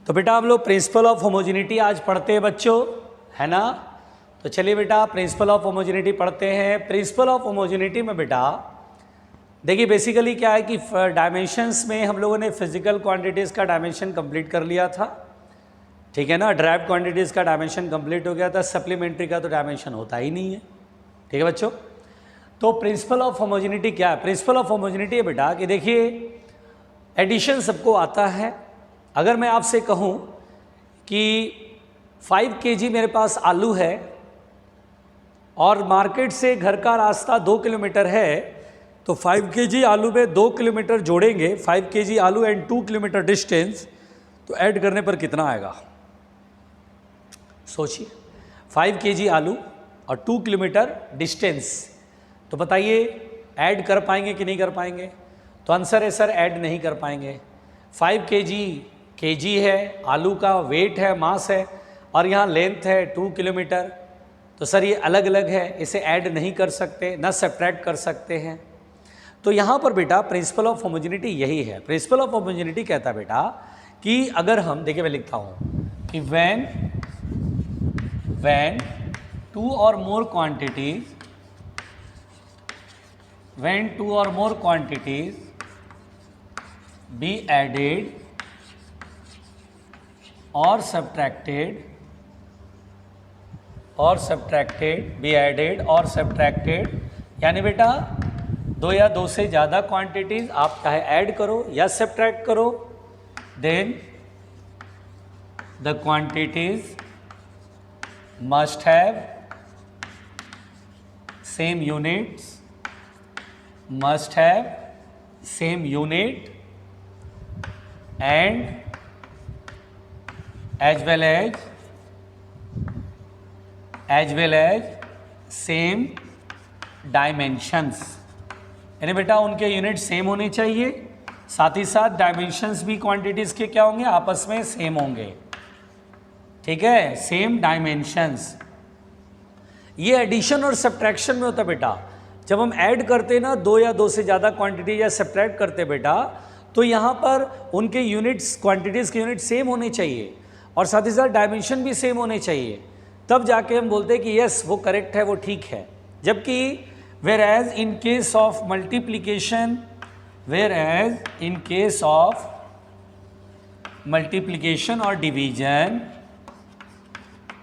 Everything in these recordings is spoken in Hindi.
तो बेटा हम लोग प्रिंसिपल ऑफ होमोजेनिटी आज पढ़ते हैं बच्चों, है ना। तो चलिए बेटा प्रिंसिपल ऑफ होमोजेनिटी पढ़ते हैं। प्रिंसिपल ऑफ होमोजेनिटी में बेटा देखिए बेसिकली क्या है कि डायमेंशंस में हम लोगों ने फिजिकल क्वांटिटीज़ का डायमेंशन कंप्लीट कर लिया था, ठीक है ना। ड्राइव क्वांटिटीज़ का डायमेंशन कंप्लीट हो गया था, सप्लीमेंट्री का तो डायमेंशन होता ही नहीं है, ठीक है बच्चों। तो प्रिंसिपल ऑफ होमोजेनिटी क्या है? प्रिंसिपल ऑफ होमोजेनिटी है बेटा कि देखिए एडिशन सबको आता है। अगर मैं आपसे कहूँ कि 5 kg मेरे पास आलू है और मार्केट से घर का रास्ता 2 किलोमीटर है, तो 5 kg आलू में 2 किलोमीटर जोड़ेंगे, 5 kg आलू एंड 2 किलोमीटर डिस्टेंस, तो ऐड करने पर कितना आएगा? सोचिए, 5 kg आलू और 2 किलोमीटर डिस्टेंस, तो बताइए ऐड कर पाएंगे कि नहीं कर पाएंगे? तो आंसर है सर ऐड नहीं कर पाएंगे। 5 kg है, आलू का वेट है, मास है, और यहाँ लेंथ है 2 किलोमीटर, तो सर ये अलग अलग है, इसे ऐड नहीं कर सकते, ना सब्ट्रैक्ट कर सकते हैं। तो यहाँ पर बेटा प्रिंसिपल ऑफ होमोजेनिटी यही है। प्रिंसिपल ऑफ होमोजेनिटी कहता है बेटा कि अगर हम देखिए, मैं लिखता हूँ कि when 2 or more quantities be added or subtracted यानी बेटा 2 या 2 से ज़्यादा क्वांटिटीज़ आप चाहे ऐड करो या सब्ट्रैक्ट करो, then the quantities must have same units, and as well as same dimensions। यानी बेटा उनके यूनिट सेम होने चाहिए, साथ ही साथ डायमेंशंस भी क्वांटिटीज़ के क्या होंगे? आपस में सेम होंगे, ठीक है, सेम डायमेंशंस। ये एडिशन और सब्ट्रैक्शन में होता है बेटा। जब हम ऐड करते हैं ना 2 या 2 से ज़्यादा क्वांटिटी या सब्ट्रैक्ट करते बेटा, तो यहाँ पर उनके यूनिट्स, क्वांटिटीज़ के यूनिट सेम होने चाहिए और साथ ही साथ डायमेंशन भी सेम होने चाहिए, तब जाके हम बोलते हैं कि यस वो करेक्ट है, वो ठीक है। जबकि whereas in case of multiplication और division,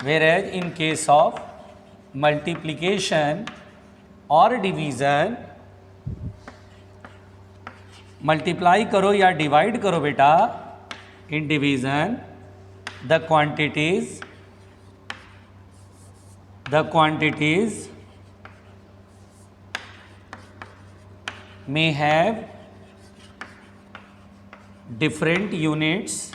whereas in case of multiplication or division, multiply करो या डिवाइड करो बेटा, in division the quantities may have different units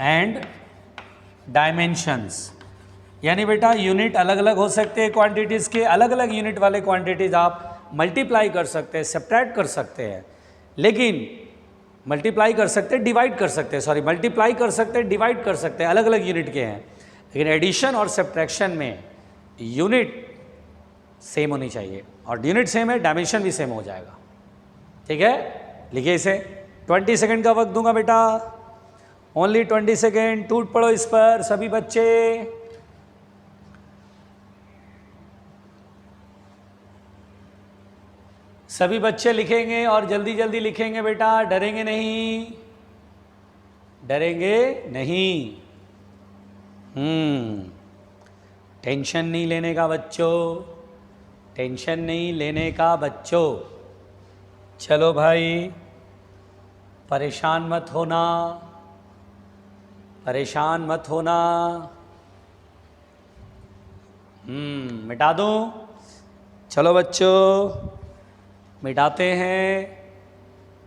and dimensions. यानी बेटा यूनिट अलग अलग हो सकते हैं क्वांटिटीज़ के, अलग अलग यूनिट वाले क्वांटिटीज़ आप मल्टीप्लाई कर सकते हैं, सब्ट्रैक्ट कर सकते हैं, लेकिन मल्टीप्लाई कर सकते हैं, डिवाइड कर सकते हैं, मल्टीप्लाई कर सकते हैं, डिवाइड कर सकते हैं, अलग अलग यूनिट के हैं। लेकिन एडिशन और सब्ट्रैक्शन में यूनिट सेम होनी चाहिए, और यूनिट सेम है, डायमेंशन भी सेम हो जाएगा, ठीक है। लिखिए इसे। 20 सेकेंड का वक्त दूंगा बेटा, ओनली 20 सेकेंड। टूट पड़ो इस पर सभी बच्चे। सभी बच्चे लिखेंगे और जल्दी जल्दी लिखेंगे बेटा, डरेंगे नहीं। टेंशन नहीं लेने का बच्चों, चलो भाई, परेशान मत होना। मिटा दूं? चलो बच्चों मिटाते हैं,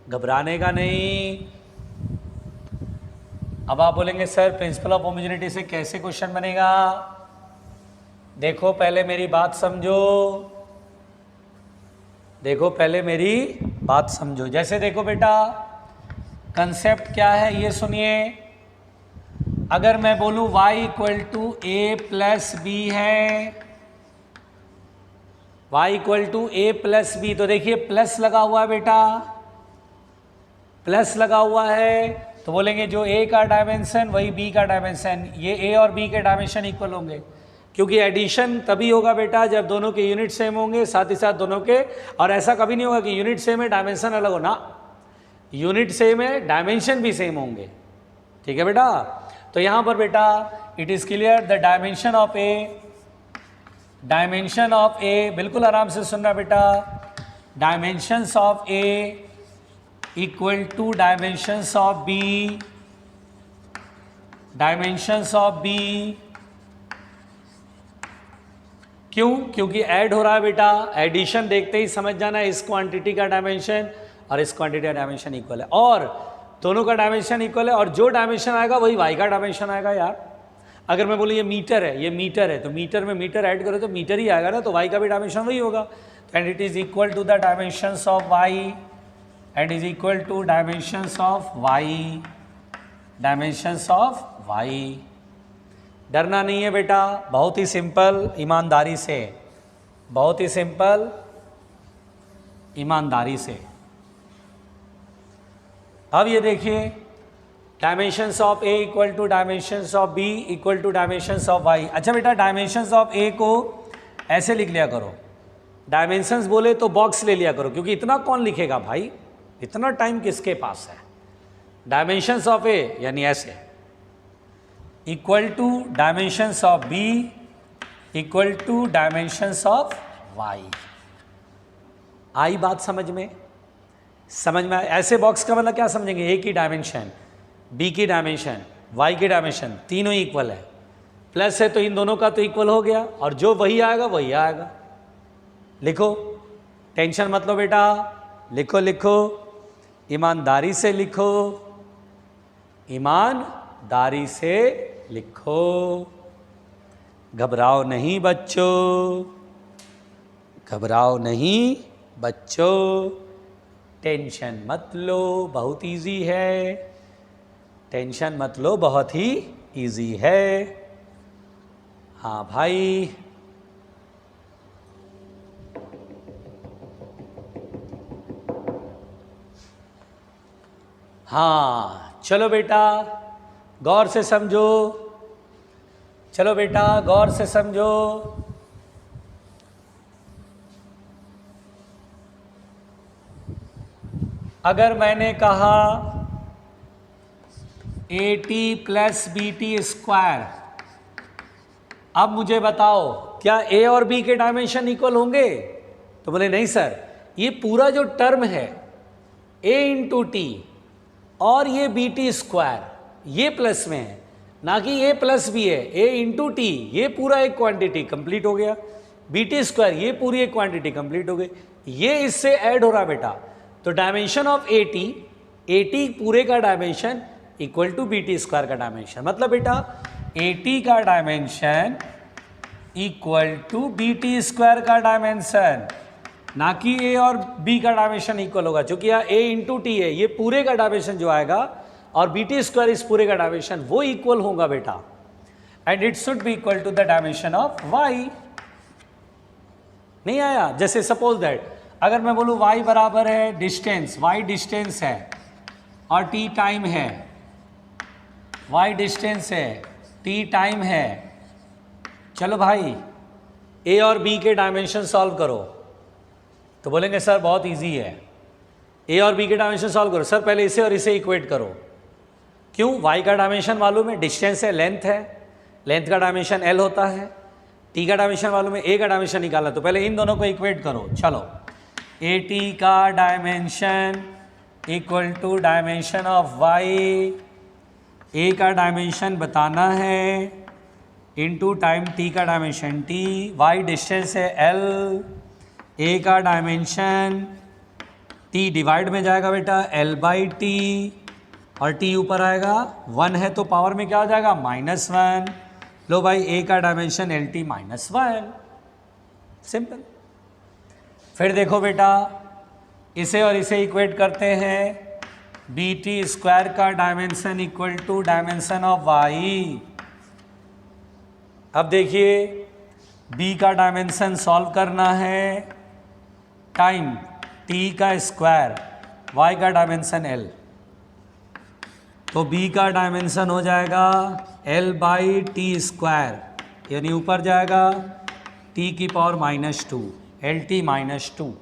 घबराने का नहीं। अब आप बोलेंगे सर प्रिंसिपल ऑफ होमोजेनिटी से कैसे क्वेश्चन बनेगा? देखो पहले मेरी बात समझो, जैसे देखो बेटा कंसेप्ट क्या है ये सुनिए। अगर मैं बोलूं y = a + b है, y equal to A plus B. तो देखिए प्लस लगा हुआ है बेटा, प्लस लगा हुआ है, तो बोलेंगे जो a का डायमेंशन वही b का डायमेंशन, ये a और b के डायमेंशन इक्वल होंगे, क्योंकि एडिशन तभी होगा बेटा जब दोनों के यूनिट सेम होंगे, साथ ही साथ दोनों के, और ऐसा कभी नहीं होगा कि यूनिट सेम है डायमेंशन अलग हो ना, यूनिट सेम है डायमेंशन भी सेम होंगे। ठीक है बेटा, तो यहाँ पर बेटा it is clear the dimension of A, dimension of A, बिल्कुल आराम से सुनना बेटा, dimensions of A equal to dimensions of B, dimensions of B. क्यों? क्योंकि ऐड हो रहा है बेटा, एडिशन देखते ही समझ जाना है इस क्वांटिटी का डायमेंशन और इस क्वांटिटी का डायमेंशन इक्वल है, और दोनों का डायमेंशन इक्वल है, और जो डायमेंशन आएगा वही वाई का डायमेंशन आएगा यार। अगर मैं बोलूँ ये मीटर है, ये मीटर है, तो मीटर में मीटर ऐड करो तो मीटर ही आएगा ना, तो वाई का भी डायमेंशन वही होगा। And it is equal to the dimensions of Y, and is equal to dimensions of Y, dimensions of Y. डरना नहीं है बेटा, बहुत ही सिंपल, ईमानदारी से, बहुत ही सिंपल, ईमानदारी से। अब ये देखिए dimensions of A equal to dimensions of B equal to dimensions of Y. अच्छा बेटा डायमेंशंस ऑफ ए को ऐसे लिख लिया करो, डायमेंशंस बोले तो बॉक्स ले लिया करो, क्योंकि इतना कौन लिखेगा भाई, इतना टाइम किसके पास है। डायमेंशंस ऑफ ए यानी ऐसे, equal to dimensions of B equal to dimensions of Y. आई बात समझ में? समझ में? ऐसे बॉक्स का मतलब क्या समझेंगे, ए की डायमेंशन, बी की डायमेंशन, वाई की डायमेंशन, तीनों इक्वल है, प्लस है तो इन दोनों का तो इक्वल हो गया, और जो वही आएगा वही आएगा। लिखो, टेंशन मत लो बेटा, लिखो लिखो, ईमानदारी से लिखो, ईमानदारी से लिखो, घबराओ नहीं बच्चों, घबराओ नहीं बच्चों, टेंशन मत लो, बहुत इजी है, टेंशन मत लो, बहुत ही इजी है। हाँ भाई, हाँ चलो बेटा गौर से समझो, चलो बेटा गौर से समझो। अगर मैंने कहा A T plus B T square, अब मुझे बताओ क्या ए और बी के डायमेंशन इक्वल होंगे? तो बोले नहीं सर, ये पूरा जो टर्म है ए इंटू टी और ये बी टी स्क्वायर ये प्लस में है, ना कि ए प्लस बी है, ए इंटू टी ये पूरा एक क्वांटिटी कंप्लीट हो गया, बी टी स्क्वायर ये पूरी एक क्वांटिटी कंप्लीट हो गई, ये इससे ऐड हो रहा बेटा। तो डायमेंशन ऑफ ए टी पूरे का dimension equal to B T square का डायमेंशन, मतलब बेटा ए टी का dimension equal to B T square का डायमेंशन, ना कि ए और बी का डायमेंशन इक्वल होगा, क्योंकि यहाँ ए इंटू टी है, ये पूरे का डायमेंशन जो आएगा, और बी टी स्क्वायर इस पूरे का डायमेंशन वो इक्वल होगा बेटा, and it should be equal to the dimension of Y. नहीं आया? जैसे सपोज दैट अगर मैं बोलूँ y बराबर है डिस्टेंस, y डिस्टेंस है और t टाइम है, y डिस्टेंस है t टाइम है, चलो भाई a और b के डायमेंशन सॉल्व करो, तो बोलेंगे सर बहुत इजी है, a और b के डायमेंशन सॉल्व करो। सर पहले इसे और इसे इक्वेट करो, क्यों? y का डायमेंशन मालूम है, डिस्टेंस है, लेंथ का डायमेंशन l होता है, t का डायमेंशन मालूम है, a का डायमेंशन निकाला, तो पहले इन दोनों को इक्वेट करो। चलो ए टी का dimension equal to dimension of Y, A का डायमेंशन बताना है इनटू टाइम टी का डायमेंशन टी, वाई डिस्टेंस है एल, ए का डायमेंशन टी डिवाइड में जाएगा बेटा एल बाई टी, और टी ऊपर आएगा, 1 है तो पावर में क्या हो जाएगा -1। लो भाई ए का डायमेंशन एल टी -1, सिंपल। फिर देखो बेटा इसे और इसे इक्वेट करते हैं, बी टी स्क्वायर का dimension equal to dimension of Y. अब देखिए बी का डायमेंशन सॉल्व करना है टाइम टी का स्क्वायर, वाई का डायमेंशन एल, तो बी का डायमेंशन हो जाएगा एल बाई टी स्क्वायर, यानी ऊपर जाएगा टी की पावर -2, एल टी -2।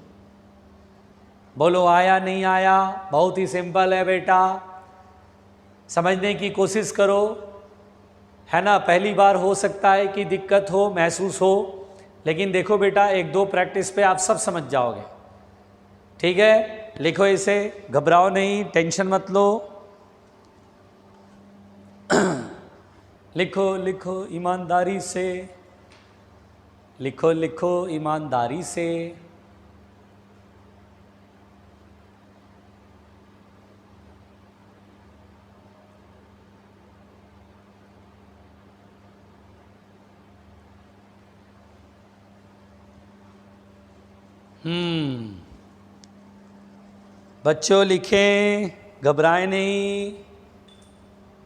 बोलो आया नहीं आया? बहुत ही सिंपल है बेटा, समझने की कोशिश करो, है ना। पहली बार हो सकता है कि दिक्कत हो, महसूस हो, लेकिन देखो बेटा एक दो प्रैक्टिस पे आप सब समझ जाओगे। ठीक है, लिखो इसे, घबराओ नहीं, टेंशन मत लो। लिखो लिखो ईमानदारी से, लिखो लिखो ईमानदारी से। बच्चों लिखें, घबराएं नहीं,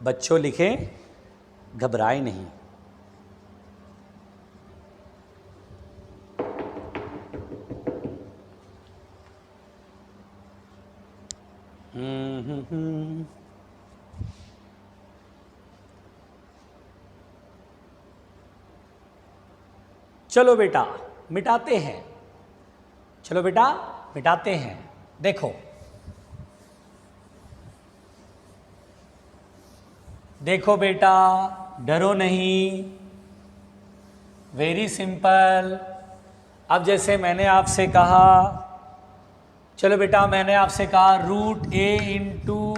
बच्चों लिखें, घबराएं नहीं। चलो बेटा मिटाते हैं, चलो बेटा मिटाते हैं। देखो देखो बेटा, डरो नहीं, वेरी सिंपल। अब जैसे मैंने आपसे कहा, चलो बेटा मैंने आपसे कहा root A into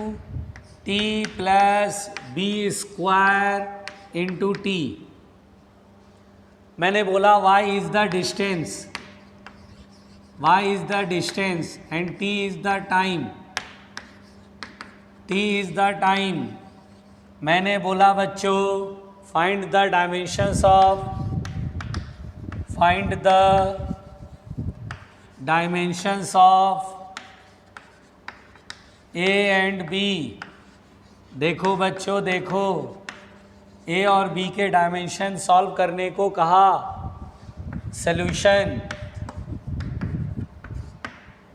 T plus B square into T. मैंने बोला y is the distance, y is the distance and t is the time, t is the time. मैंने बोला बच्चों find the dimensions of, find the dimensions of A and B. देखो बच्चों देखो, ए और बी के डायमेंशन सॉल्व करने को कहा, सॉल्यूशन।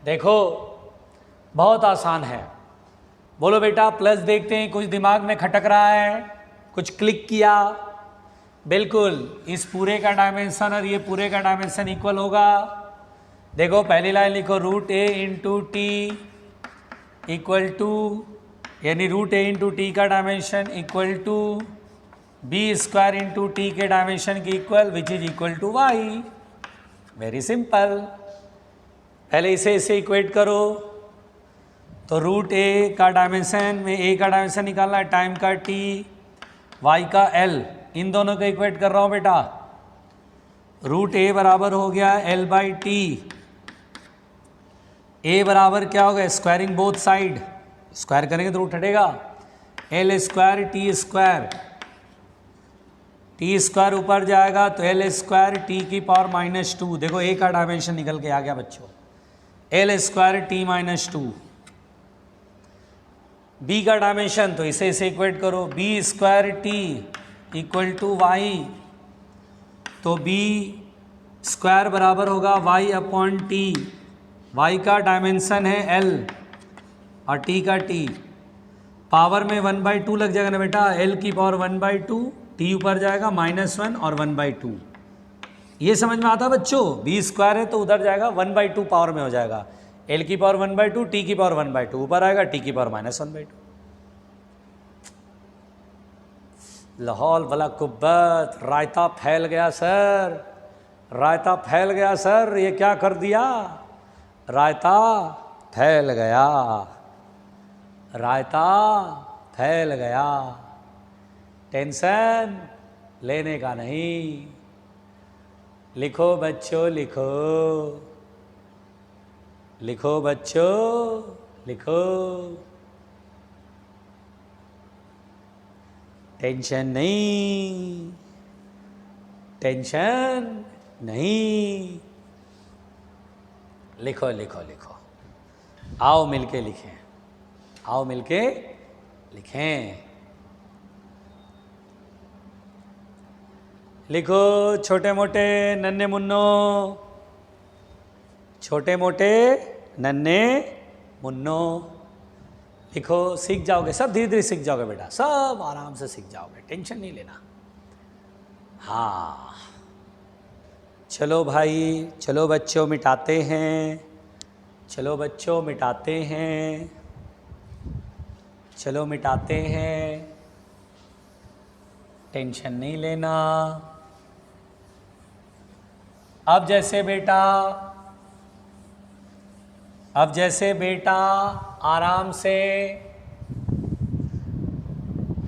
देखो बहुत आसान है। बोलो बेटा प्लस देखते हैं, कुछ दिमाग में खटक रहा है, कुछ क्लिक किया? बिल्कुल, इस पूरे का डायमेंशन और ये पूरे का डायमेंशन इक्वल होगा। देखो पहली लाइन लिखो, root A into T equal to, यानी रूट ए इंटू टी का dimension equal to B square into T के डायमेंशन की equal, which is equal to Y. Very simple. पहले इसे इक्वेट करो, तो रूट ए का डायमेंशन में ए का डायमेंशन निकालना है, टाइम का टी, वाई का एल, इन दोनों को इक्वेट कर रहा हूँ बेटा। रूट ए बराबर हो गया एल बाई टी, ए बराबर क्या होगा, स्क्वायरिंग बोथ साइड, स्क्वायर करेंगे तो रूट हटेगा, L square T square, T square ऊपर जाएगा तो एल स्क्वायर टी की पावर -2। देखो ए का डायमेंशन निकल के आ गया बच्चों, एल स्क्वायर टी -2। बी का डायमेंशन, तो इसे इक्वेट करो, B square T equal to Y, तो बी स्क्वायर बराबर होगा वाई अपॉन टी। वाई का डायमेंशन है एल और टी का टी, पावर में 1/2 लग जाएगा ना बेटा, एल की पावर 1/2, टी ऊपर जाएगा -1 और 1/2। ये समझ में आता बच्चों? बी स्क्वायर है तो उधर जाएगा 1/2 पावर में हो जाएगा, एल की पावर 1/2, टी की पावर 1/2, ऊपर आएगा टी की पावर -1/2। लाहौल वाला कुब्बत, रायता फैल गया सर, रायता फैल गया सर, ये क्या कर दिया? रायता फैल गया, रायता फैल गया। टेंशन लेने का नहीं। लिखो बच्चों लिखो, लिखो बच्चों लिखो, टेंशन नहीं, टेंशन नहीं। लिखो लिखो लिखो, आओ मिलके लिखें, आओ मिलके लिखें। लिखो छोटे मोटे नन्हे मुन्नो, छोटे मोटे नन्हे मुन्नो। लिखो, सीख जाओगे सब, धीरे धीरे सीख जाओगे बेटा, सब आराम से सीख जाओगे, टेंशन नहीं लेना। हाँ चलो भाई, चलो बच्चों मिटाते हैं, चलो बच्चों मिटाते हैं, चलो मिटाते हैं, टेंशन नहीं लेना। अब जैसे बेटा आराम से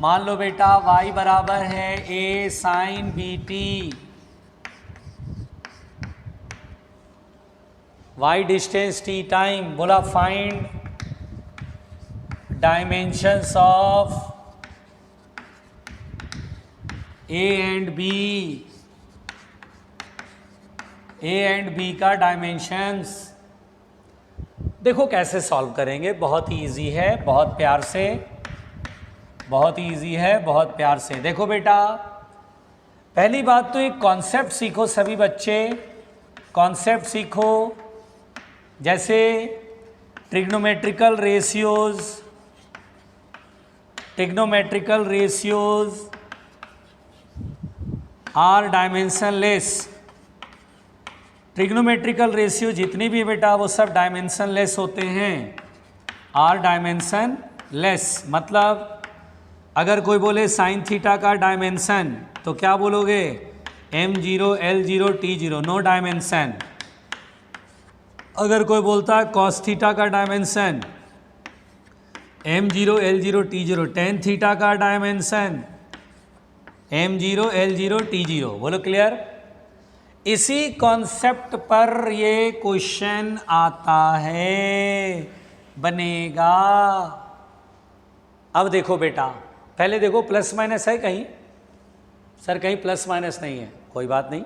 मान लो बेटा y बराबर है a sine B T, y distance t time, बोला find dimensions of a and b का डायमेंशंस। देखो कैसे सॉल्व करेंगे, बहुत ही ईजी है, बहुत प्यार से, बहुत ईजी है, बहुत प्यार से। देखो बेटा, पहली बात तो एक कॉन्सेप्ट सीखो सभी बच्चे, कॉन्सेप्ट सीखो, जैसे trigonometrical ratios are dimensionless. Trigonometrical ratio जितनी भी बेटा वो सब डायमेंशनलेस होते हैं, आर डायमेंशनलेस। मतलब अगर कोई बोले साइन थीटा का डायमेंशन तो क्या बोलोगे, m0 l0 t0, no dimension. अगर कोई बोलता है कॉस थीटा का dimension m0 l0 t0, tan theta का डायमेंशन m0 l0 t0, बोलो क्लियर। इसी कॉन्सेप्ट पर ये क्वेश्चन आता है, बनेगा। अब देखो बेटा, पहले देखो प्लस माइनस है कहीं, सर कहीं प्लस माइनस नहीं है, कोई बात नहीं,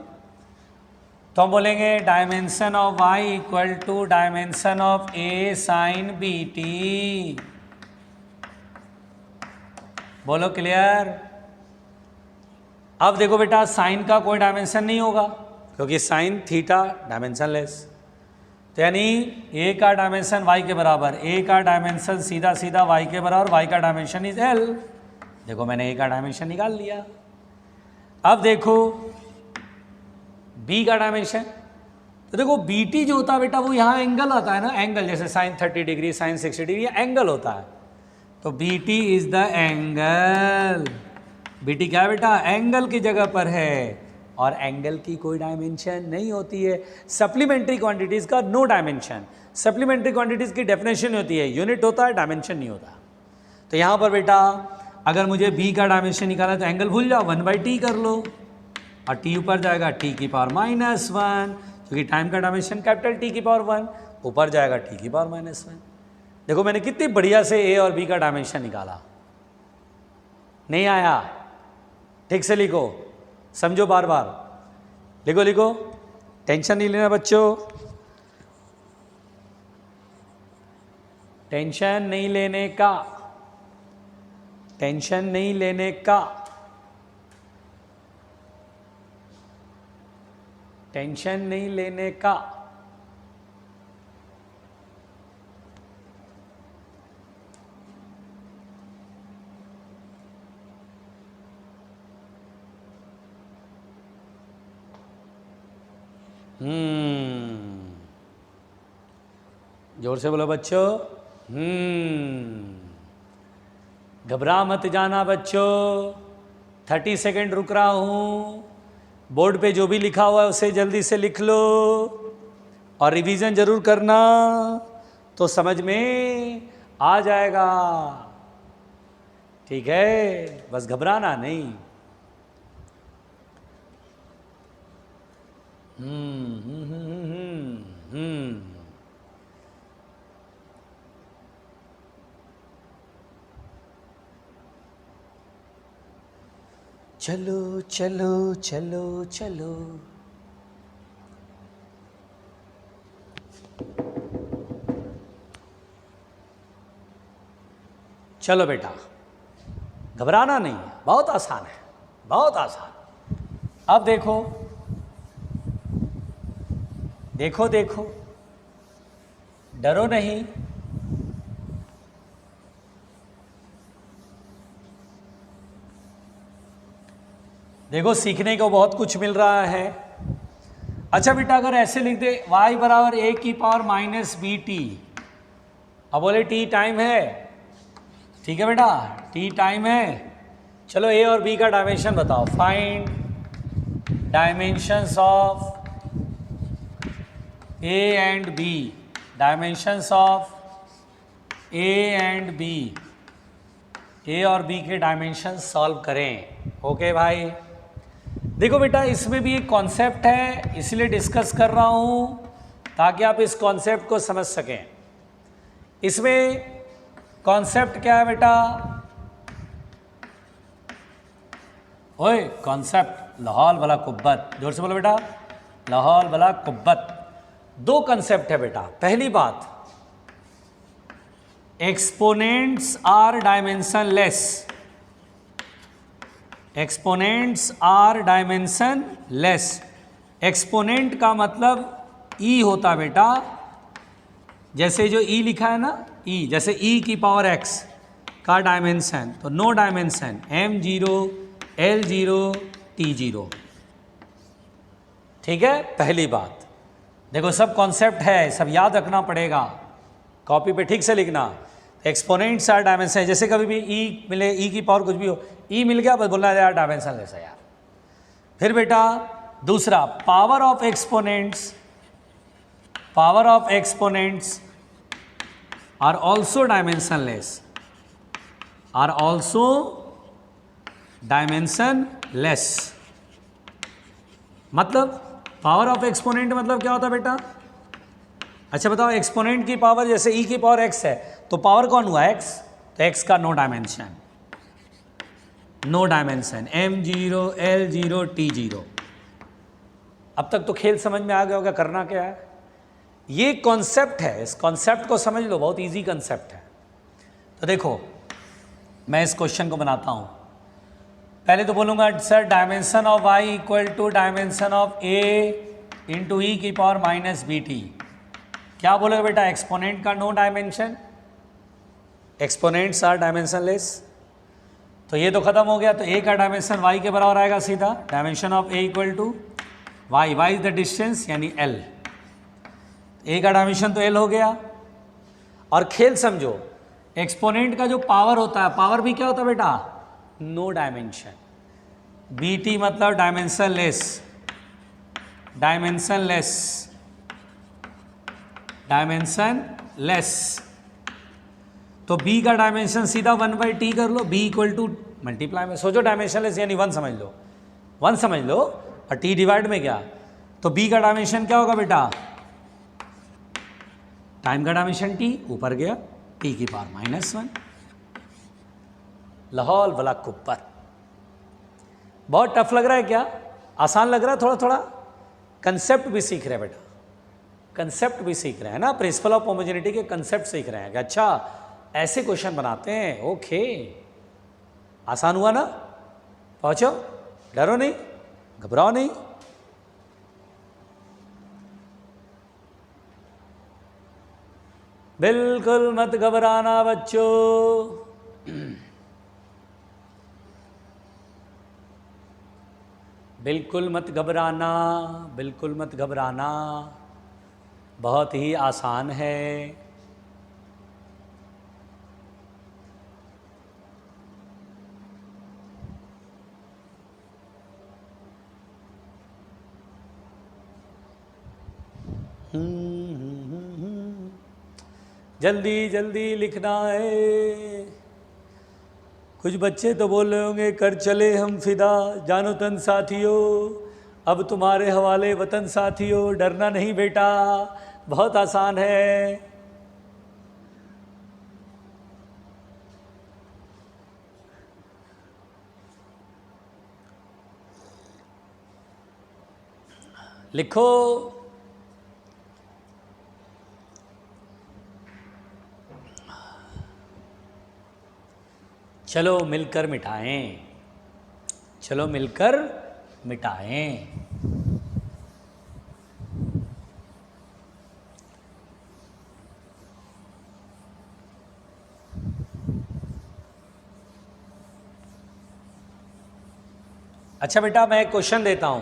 तो हम बोलेंगे dimension of y equal to dimension of a sine B T, बोलो क्लियर। अब देखो बेटा, साइन का कोई डायमेंशन नहीं होगा क्योंकि साइन थीटा डायमेंशनलेस, तो यानी a का डायमेंशन y के बराबर, a का डायमेंशन सीधा सीधा y के बराबर, y का डायमेंशन इज l। देखो मैंने a का डायमेंशन निकाल लिया। अब देखो b का डायमेंशन, तो देखो bt जो होता है बेटा वो यहाँ एंगल आता है ना, एंगल, जैसे sine 30 degree, sine 60 degree, angle होता है, तो bt is the angle. bt क्या है बेटा, एंगल की जगह पर है, और एंगल की कोई डायमेंशन नहीं होती है। सप्लीमेंट्री क्वांटिटीज का नो डायमेंशन, सप्लीमेंट्री क्वांटिटीज की डेफिनेशन होती है, यूनिट होता है, डायमेंशन नहीं होता। तो यहाँ पर बेटा अगर मुझे b का डायमेंशन निकाला तो एंगल भूल जाओ, 1/t कर लो, और t ऊपर जाएगा t की पावर -1, क्योंकि टाइम का डायमेंशन कैपिटल T की पावर 1, ऊपर जाएगा t की पावर -1। देखो मैंने कितनी बढ़िया से a और b का डायमेंशन निकाला, नहीं आया, ठीक से लिखो, समझो, बार बार लिखो लिखो, टेंशन नहीं लेना बच्चों, टेंशन नहीं लेने का, टेंशन नहीं लेने का, टेंशन नहीं लेने का। जोर से बोलो बच्चों, घबरा मत जाना बच्चों, 30 सेकेंड रुक रहा हूँ, बोर्ड पे जो भी लिखा हुआ है उसे जल्दी से लिख लो, और रिवीजन जरूर करना तो समझ में आ जाएगा, ठीक है, बस घबराना नहीं। चलो चलो चलो चलो, चलो बेटा, घबराना नहीं है, बहुत आसान है, बहुत आसान। अब देखो देखो देखो, डरो नहीं। देखो सीखने को बहुत कुछ मिल रहा है। अच्छा बेटा, अगर ऐसे लिख दे y बराबर a की पावर माइनस बी टी, अब बोले t टाइम है, ठीक है बेटा, t टाइम है। चलो a और b का डायमेंशन बताओ, find dimensions of a and b, dimensions of a and b, a और b के डायमेंशन सॉल्व करें। ओके भाई, देखो बेटा इसमें भी एक कॉन्सेप्ट है, इसलिए डिस्कस कर रहा हूँ ताकि आप इस कॉन्सेप्ट को समझ सकें। इसमें कॉन्सेप्ट क्या है बेटा? ओए कॉन्सेप्ट, लाहौल वाला कुब्बत, जोर से बोलो बेटा, लाहौल वाला कुब्बत। दो कॉन्सेप्ट है बेटा। पहली बात, exponents are dimensionless, exponents are dimensionless. Exponent का मतलब ई होता बेटा, जैसे जो ई लिखा है ना, ई, जैसे ई की पावर एक्स का डायमेंशन, तो no dimension m0 l0 t0, ठीक है। पहली बात देखो, सब कॉन्सेप्ट है, सब याद रखना पड़ेगा, कॉपी पे ठीक से लिखना। एक्सपोनेंट्स आर डायमेंशन, जैसे कभी भी ई मिले, ई की पावर कुछ भी हो, ई मिल गया बस बोलना यार डायमेंशन लेस है यार। फिर बेटा दूसरा, power of exponents, power of exponents are also dimensionless, are also dimensionless. मतलब पावर ऑफ एक्सपोनेंट मतलब क्या होता है बेटा? अच्छा बताओ, एक्सपोनेंट की पावर जैसे ई की पावर एक्स है, तो पावर कौन हुआ? एक्स, तो एक्स का no dimension, no dimension m0 l0 t0। अब तक तो खेल समझ में आ गया होगा, करना क्या है। ये कॉन्सेप्ट है, इस कॉन्सेप्ट को समझ लो, बहुत इजी कॉन्सेप्ट है। तो देखो मैं इस क्वेश्चन को बनाता हूँ। पहले तो बोलूँगा sir dimension of y equal to dimension of a into E की पावर माइनस बी टी। क्या बोलोगे बेटा? एक्सपोनेंट का no dimension, exponents are dimensionless, तो ये तो खत्म हो गया। तो a का डायमेंशन y के बराबर आएगा सीधा, dimension of a equal to y, y is the distance यानी l, a का डायमेंशन तो l हो गया। और खेल समझो, एक्सपोनेंट का जो पावर होता है, पावर भी क्या होता है बेटा? नो डायमेंशन, बी टी मतलब dimension less, dimension less, dimension less. तो b का डायमेंशन सीधा 1/t कर लो, b इक्वल टू मल्टीप्लाई में, सोचो डायमेंशन लेस यानी 1 समझ लो, 1 समझ लो, और t डिवाइड में क्या, तो b का डायमेंशन क्या होगा बेटा? टाइम का डायमेंशन t, ऊपर गया t की पावर -1। लाहौल वाला कुब्बत। बहुत टफ लग रहा है क्या? आसान लग रहा है थोड़ा थोड़ा? कंसेप्ट भी सीख रहे हैं बेटा, कंसेप्ट भी सीख रहे हैं ना, प्रिंसिपल ऑफ होमोजेनिटी के कंसेप्ट सीख रहे हैं कि अच्छा ऐसे क्वेश्चन बनाते हैं। ओके, आसान हुआ ना? पहुंचो, डरो नहीं, घबराओ नहीं। बिल्कुल मत घबराना बच्चों, बिल्कुल मत घबराना, बिल्कुल मत घबराना, बहुत ही आसान है। जल्दी जल्दी लिखना है। कुछ बच्चे तो बोल रहे होंगे कर चले हम फिदा, जानो तन साथियों, अब तुम्हारे हवाले वतन साथियों। डरना नहीं बेटा, बहुत आसान है। लिखो, चलो मिलकर मिटाएं, चलो मिलकर मिटाएं। अच्छा बेटा, मैं एक क्वेश्चन देता हूं।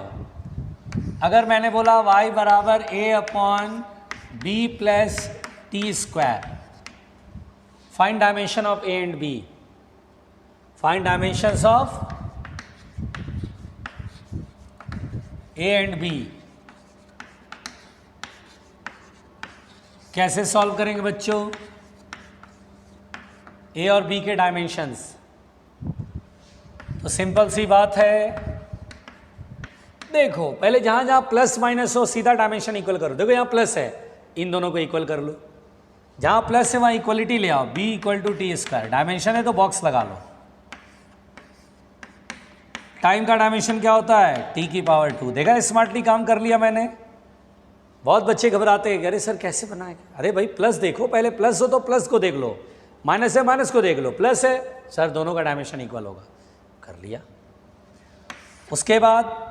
अगर मैंने बोला y बराबर a upon b plus T square, find dimension of a and b, find dimensions of a and b, कैसे सॉल्व करेंगे बच्चों a और b के डायमेंशंस? तो सिंपल सी बात है, देखो पहले जहां जहां प्लस माइनस हो सीधा डायमेंशन इक्वल करो। देखो यहां प्लस है, इन दोनों को इक्वल कर लो। जहां प्लस है वहां इक्वलिटी ले आओ, b equal to T square. Dimension है तो बॉक्स लगा लो। टाइम का डायमेंशन क्या होता है? t की पावर 2। देखा स्मार्टली काम कर लिया मैंने। बहुत बच्चे घबराते हैं, अरे सर कैसे बनाएगा? अरे भाई प्लस देखो, पहले प्लस हो तो प्लस को देख लो, माइनस है माइनस को देख लो, प्लस है सर दोनों का डायमेंशन इक्वल होगा, कर लिया। उसके बाद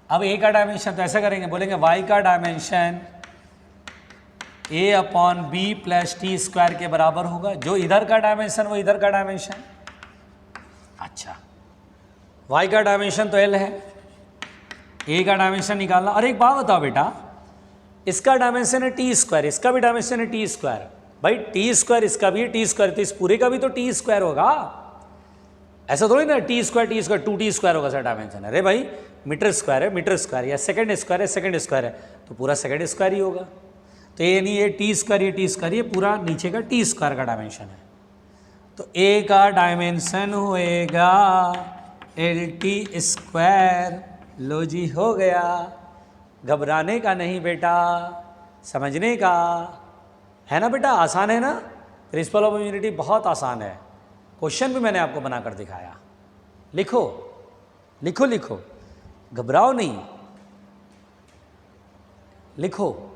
अब a का डायमेंशन तो ऐसा करेंगे, बोलेंगे y का dimension a upon B plus T square के बराबर होगा। जो इधर का डायमेंशन वो इधर का डायमेंशन। अच्छा, y का डायमेंशन तो l है, a का डायमेंशन निकालना। और एक बात बताओ बेटा, इसका डायमेंशन है टी स्क्वायर, इसका भी डायमेंशन है टी स्क्वायर। भाई टी स्क्वायर इसका भी है टी स्क्वायर, तो इस पूरे का भी तो टी स्क्वायर होगा। ऐसा थोड़ी ना टी स्क्वायर 2t स्क्वायर होगा सर डायमेंशन। अरे भाई मीटर स्क्वायर है मीटर स्क्वायर, या सेकंड स्क्वायर है सेकंड स्क्वायर है, तो पूरा सेकंड स्क्वायर ही होगा। तो ये नहीं, ये टी स्क्वायर ये टी स्क्वायर, ये पूरा नीचे का टी स्क्वायर का डायमेंशन है। तो ए का डायमेंशन होएगा एल टी स्क्वायर। लो जी हो गया। घबराने का नहीं बेटा, समझने का है ना बेटा। आसान है ना, प्रिंसिपल ऑफ होमोजेनिटी बहुत आसान है। क्वेश्चन भी मैंने आपको बनाकर दिखाया। लिखो लिखो लिखो, घबराओ नहीं, लिखो।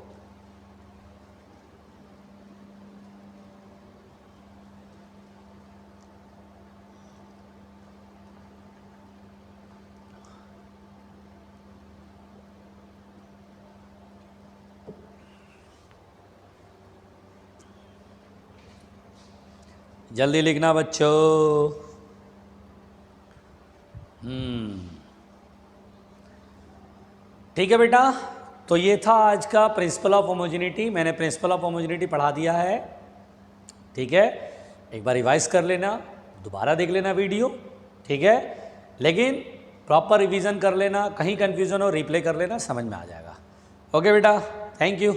जल्दी लिखना बच्चों। ठीक है बेटा, तो ये था आज का प्रिंसिपल ऑफ होमोजेनिटी। मैंने प्रिंसिपल ऑफ होमोजेनिटी पढ़ा दिया है। ठीक है, एक बार रिवाइज कर लेना, दोबारा देख लेना वीडियो। ठीक है, लेकिन प्रॉपर रिवीजन कर लेना, कहीं कंफ्यूजन हो रिप्ले कर लेना, समझ में आ जाएगा। ओके बेटा, थैंक यू।